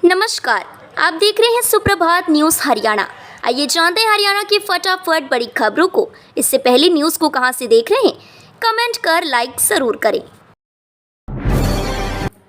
नमस्कार, आप देख रहे हैं सुप्रभात न्यूज़ हरियाणा। आइए जानते हैं हरियाणा की फटाफट बड़ी खबरों को। इससे पहले न्यूज़ को कहां से देख रहे हैं, कमेंट कर लाइक जरूर करें।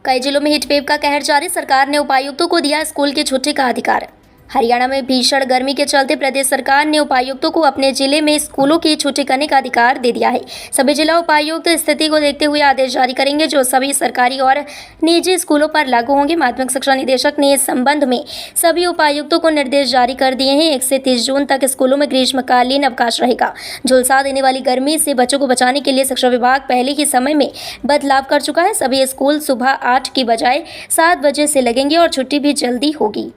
कई जिलों में हीट वेव का कहर जारी, सरकार ने उपायुक्तों को दिया स्कूल की छुट्टी का अधिकार। हरियाणा में भीषण गर्मी के चलते प्रदेश सरकार ने उपायुक्तों को अपने जिले में स्कूलों की छुट्टी करने का अधिकार दे दिया है। सभी जिला उपायुक्त स्थिति को देखते हुए आदेश जारी करेंगे, जो सभी सरकारी और निजी स्कूलों पर लागू होंगे। माध्यमिक शिक्षा निदेशक ने इस संबंध में सभी उपायुक्तों को निर्देश जारी कर दिए हैं। 1 से 30 जून तक स्कूलों में ग्रीष्मकालीन अवकाश रहेगा। झुलसा देने वाली गर्मी से बच्चों को बचाने के लिए शिक्षा विभाग पहले ही समय में बदलाव कर चुका है। सभी स्कूल सुबह 8 की बजाय 7 बजे से लगेंगे और छुट्टी भी जल्दी होगी।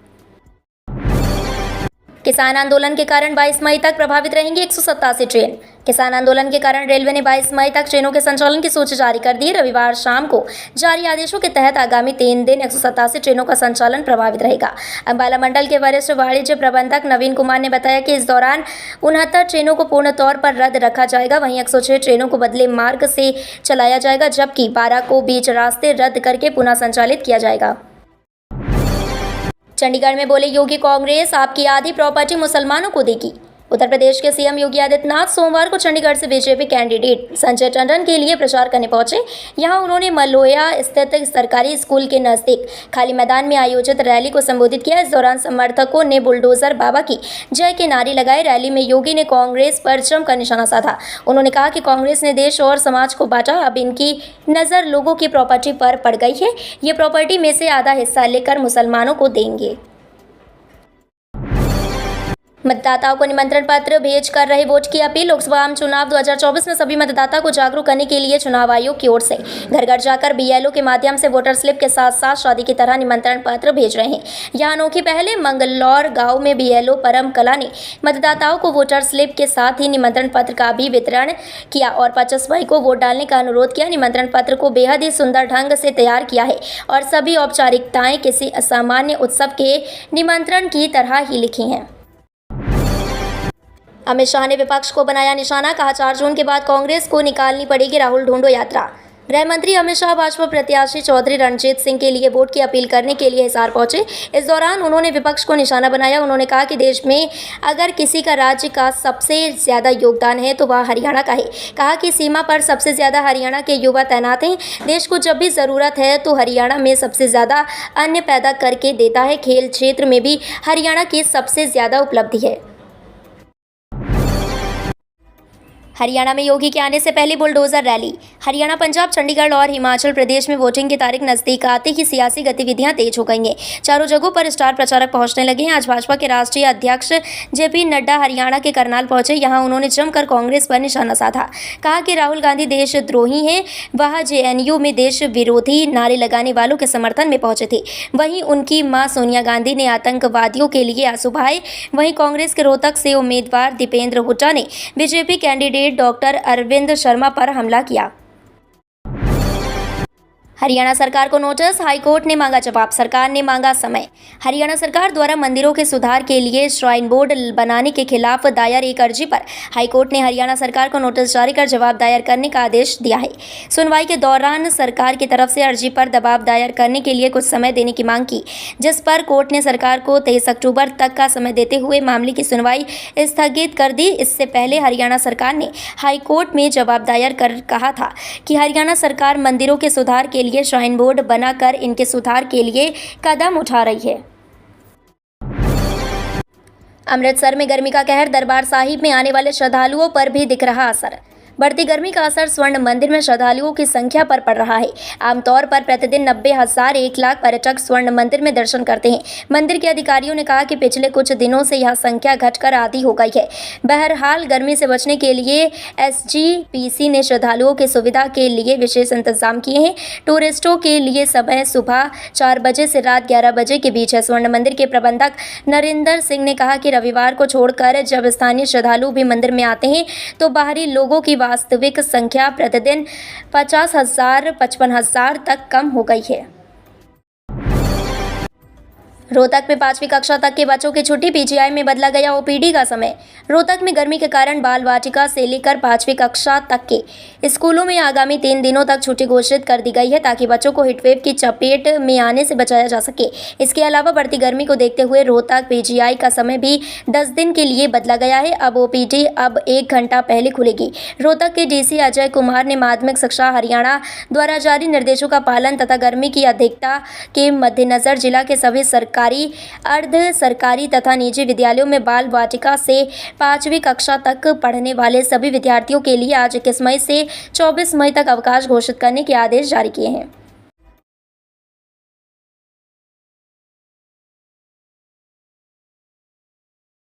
किसान आंदोलन के कारण 22 मई तक प्रभावित रहेंगी 187 ट्रेन। किसान आंदोलन के कारण रेलवे ने 22 मई तक ट्रेनों के संचालन की सूची जारी कर दी। रविवार शाम को जारी आदेशों के तहत आगामी 3 दिन 187 ट्रेनों का संचालन प्रभावित रहेगा। अंबाला मंडल के वरिष्ठ वाणिज्य प्रबंधक नवीन कुमार ने बताया कि इस दौरान 69 ट्रेनों को पूर्ण तौर पर रद्द रखा जाएगा। वहीं 106 ट्रेनों को बदले मार्ग से चलाया जाएगा, जबकि 12 को बीच रास्ते रद्द करके पुनः संचालित किया जाएगा। चंडीगढ़ में बोले योगी, कांग्रेस आपकी आधी प्रॉपर्टी मुसलमानों को देगी। उत्तर प्रदेश के सीएम योगी आदित्यनाथ सोमवार को चंडीगढ़ से बीजेपी कैंडिडेट संजय टंडन के लिए प्रचार करने पहुंचे। यहां उन्होंने मलोया स्थित सरकारी स्कूल के नजदीक खाली मैदान में आयोजित रैली को संबोधित किया। इस दौरान समर्थकों ने बुलडोजर बाबा की जय के नारे लगाए। रैली में योगी ने कांग्रेस पर जमकर निशाना साधा। उन्होंने कहा कि कांग्रेस ने देश और समाज को बांटा, अब इनकी नज़र लोगों की प्रॉपर्टी पर पड़ गई है। ये प्रॉपर्टी में से आधा हिस्सा लेकर मुसलमानों को देंगे। मतदाताओं को निमंत्रण पत्र भेज कर रहे वोट की अपील। लोकसभा आम चुनाव 2024 में सभी मतदाता को जागरूक करने के लिए चुनाव आयोग की ओर से घर घर जाकर बीएलओ के माध्यम से वोटर स्लिप के साथ साथ शादी की तरह निमंत्रण पत्र भेज रहे हैं। यहां अनोखी पहले मंगलौर गांव में बीएलओ परम कला ने मतदाताओं को वोटर स्लिप के साथ ही निमंत्रण पत्र का भी वितरण किया और 25 मई को वोट डालने का अनुरोध किया। निमंत्रण पत्र को बेहद ही सुंदर ढंग से तैयार किया है और सभी औपचारिकताएं किसी असामान्य उत्सव के निमंत्रण की तरह ही लिखी हैं। अमित शाह ने विपक्ष को बनाया निशाना, कहा 4 जून के बाद कांग्रेस को निकालनी पड़ेगी राहुल ढूंढो यात्रा। गृह मंत्री अमित शाह भाजपा प्रत्याशी चौधरी रणजीत सिंह के लिए वोट की अपील करने के लिए हिसार पहुंचे। इस दौरान उन्होंने विपक्ष को निशाना बनाया। उन्होंने कहा कि देश में अगर किसी का राज्य का सबसे ज्यादा योगदान है तो वह हरियाणा का है। कहा कि सीमा पर सबसे ज्यादा हरियाणा के युवा तैनात हैं। देश को जब भी जरूरत है तो हरियाणा में सबसे ज्यादा अन्न पैदा करके देता है। खेल क्षेत्र में भी हरियाणा की सबसे ज्यादा उपलब्धि है। हरियाणा में योगी के आने से पहले बुलडोजर रैली। हरियाणा, पंजाब, चंडीगढ़ और हिमाचल प्रदेश में वोटिंग की तारीख नजदीक आते ही सियासी गतिविधियां तेज हो गई हैं। चारों जगहों पर स्टार प्रचारक पहुंचने लगे हैं। आज भाजपा के राष्ट्रीय अध्यक्ष जेपी नड्डा हरियाणा के करनाल पहुंचे। यहां उन्होंने जमकर कांग्रेस पर निशाना साधा। कहा कि राहुल गांधी देशद्रोही हैं। वह जेएनयू में देश विरोधी नारे लगाने वालों के समर्थन में पहुंचे थे। वहीं उनकी मां सोनिया गांधी ने आतंकवादियों के लिए आंसू बहाए। वहीं कांग्रेस के रोहतक से उम्मीदवार दीपेंद्र हुड्डा ने BJP candidate doctor Arvind Sharma पर हमला किया। हरियाणा सरकार को नोटिस, हाईकोर्ट ने मांगा जवाब, सरकार ने मांगा समय। हरियाणा सरकार द्वारा मंदिरों के सुधार के लिए श्राइन बोर्ड बनाने के खिलाफ दायर एक अर्जी पर हाईकोर्ट ने हरियाणा सरकार को नोटिस जारी कर जवाब दायर करने का आदेश दिया है। सुनवाई के दौरान सरकार की तरफ से अर्जी पर दबाव दायर करने के लिए कुछ समय देने की मांग की, जिस पर कोर्ट ने सरकार को 23 अक्टूबर तक का समय देते हुए मामले की सुनवाई स्थगित कर दी। इससे पहले हरियाणा सरकार ने हाईकोर्ट में जवाब दायर कर कहा था कि हरियाणा सरकार मंदिरों के सुधार के लिए श्राइन बोर्ड बनाकर इनके सुधार के लिए कदम उठा रही है। अमृतसर में गर्मी का कहर, दरबार साहिब में आने वाले श्रद्धालुओं पर भी दिख रहा असर। बढ़ती गर्मी का असर स्वर्ण मंदिर में श्रद्धालुओं की संख्या पर पड़ रहा है। आमतौर पर प्रतिदिन 90,000 1 लाख पर्यटक स्वर्ण मंदिर में दर्शन करते हैं। मंदिर के अधिकारियों ने कहा कि पिछले कुछ दिनों से यह संख्या घटकर आधी हो गई है। बहरहाल गर्मी से बचने के लिए एसजीपीसी ने श्रद्धालुओं की सुविधा के लिए विशेष इंतजाम किए हैं। टूरिस्टों के लिए समय सुबह 4 बजे से रात 11 बजे के बीच है। स्वर्ण मंदिर के प्रबंधक नरिंदर सिंह ने कहा कि रविवार को छोड़कर जब स्थानीय श्रद्धालु भी मंदिर में आते हैं तो बाहरी लोगों की वास्तविक संख्या प्रतिदिन 50,000 55,000 तक कम हो गई है। रोहतक में 5वीं कक्षा तक के बच्चों की छुट्टी, पीजीआई में बदला गया ओपीडी का समय। रोहतक में गर्मी के कारण बाल वाटिका से लेकर 5वीं कक्षा तक के स्कूलों में आगामी 3 दिनों तक छुट्टी घोषित कर दी गई है ताकि बच्चों को हीटवेव की चपेट में आने से बचाया जा सके। इसके अलावा बढ़ती गर्मी को देखते हुए रोहतक पीजीआई का समय भी 10 दिन के लिए बदला गया है। अब ओपीडी अब 1 घंटा पहले खुलेगी। रोहतक के डीसी अजय कुमार ने माध्यमिक शिक्षा हरियाणा द्वारा जारी निर्देशों का पालन तथा गर्मी की अधिकता के मद्देनजर जिला के सभी सरकारी, अर्ध सरकारी तथा निजी विद्यालयों में बाल वाटिका से 5वीं कक्षा तक पढ़ने वाले सभी विद्यार्थियों के लिए आज 21 मई से 24 मई तक अवकाश घोषित करने के आदेश जारी किए हैं।